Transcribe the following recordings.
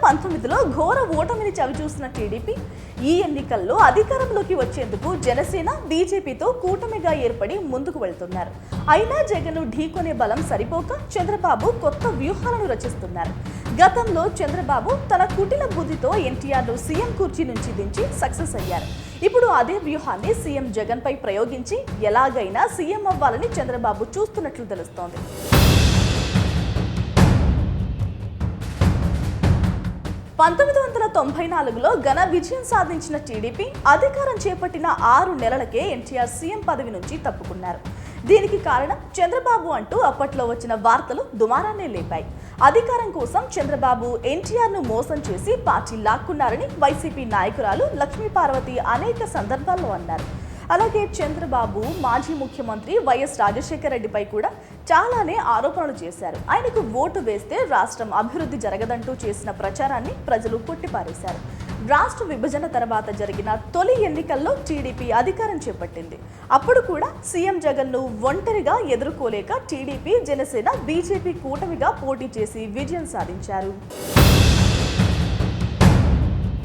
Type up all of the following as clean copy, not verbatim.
2019లో ఘోర ఓటమిని చవిచూసిన టీడీపీ ఈ ఎన్నికల్లో అధికారంలోకి వచ్చేందుకు జనసేన బీజేపీతో కూటమిగా ఏర్పడి ముందుకు వెళ్తున్నారు. అయినా జగన్ను ఢీకొనే బలం సరిపోక చంద్రబాబు కొత్త వ్యూహాలను రచిస్తున్నారు. గతంలో చంద్రబాబు తన కుటిల బుద్ధితో ఎన్టీఆర్ను సీఎం కుర్చీ నుంచి దించి సక్సెస్ అయ్యారు. ఇప్పుడు అదే వ్యూహాన్ని సీఎం జగన్ పై ప్రయోగించి ఎలాగైనా సీఎం అవ్వాలని చంద్రబాబు చూస్తున్నట్లు తెలుస్తోంది. 1994లో ఘన విజయం సాధించిన టీడీపీ అధికారం చేపట్టిన 6 నెలలకే ఎన్టీఆర్ సీఎం పదవి నుంచి తప్పుకున్నారు. దీనికి కారణం చంద్రబాబు అంటూ అప్పట్లో వచ్చిన వార్తలు దుమారాన్నే లేపాయి. అధికారం కోసం చంద్రబాబు ఎన్టీఆర్ను మోసం చేసి పార్టీ లాక్కున్నారని వైసీపీ నాయకురాలు లక్ష్మీపార్వతి అనేక సందర్భాల్లో అన్నారు. అలాగే చంద్రబాబు మాజీ ముఖ్యమంత్రి వైఎస్ రాజశేఖర రెడ్డిపై కూడా చాలానే ఆరోపణలు చేశారు. ఆయనకు ఓటు వేస్తే రాష్ట్రం అభివృద్ధి జరగదంటూ చేసిన ప్రచారాన్ని ప్రజలు కొట్టిపారేశారు. రాష్ట్ర విభజన తర్వాత జరిగిన తొలి ఎన్నికల్లో టీడీపీ అధికారం చేపట్టింది. అప్పుడు కూడా సీఎం జగన్ను ఒంటరిగా ఎదుర్కోలేక టీడీపీ, జనసేన, బీజేపీ కూటమిగా పోటీ చేసి విజయం సాధించారు.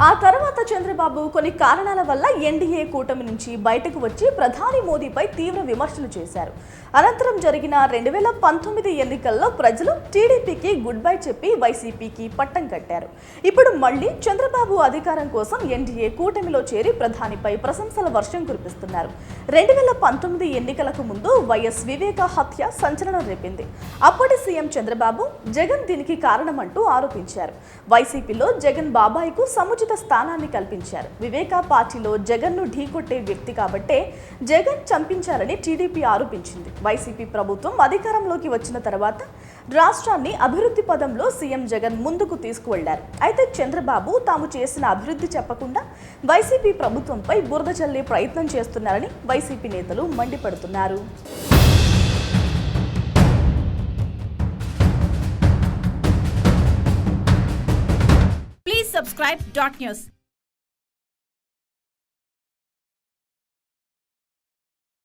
ఆ తర్వాత చంద్రబాబు కొన్ని కారణాల వల్ల ఎన్డీఏ కూటమి నుంచి బయటకు వచ్చి ప్రధాని మోదీపై తీవ్ర విమర్శలు చేశారు. అనంతరం జరిగిన 2019 ఎన్నికల్లో ప్రజలు టీడీపీకి గుడ్ బై చెప్పి వైసీపీకి పట్టం కట్టారు. ఇప్పుడు మళ్లీ చంద్రబాబు అధికారం కోసం ఎన్డీఏ కూటమిలో చేరి ప్రధానిపై ప్రశంసల వర్షం కురిపిస్తున్నారు. 2019 ఎన్నికలకు ముందు వైఎస్ వివేక హత్య సంచలనం రేపింది. అప్పటి సీఎం చంద్రబాబు జగన్ దీనికి కారణమంటూ ఆరోపించారు. వైసీపీలో జగన్ బాబాయ్కు సముచిత స్థానాన్ని కల్పించారు. వివేక పార్టీలో జగన్ను ఢీకొట్టే వ్యక్తి కాబట్టే జగన్ చంపించారని టీడీపీ ఆరోపించింది. వైసీపీ ప్రభుత్వం అధికారంలోకి వచ్చిన తర్వాత రాష్ట్రాన్ని అభివృద్ధి పదంలో సీఎం జగన్ ముందుకు తీసుకువెళ్లారు. అయితే చంద్రబాబు తాము చేసిన అభివృద్ధి చెప్పకుండా వైసీపీ ప్రభుత్వంపై బురద చల్లే ప్రయత్నం చేస్తున్నారని వైసీపీ నేతలు మండిపడుతున్నారు. Please subscribe .news.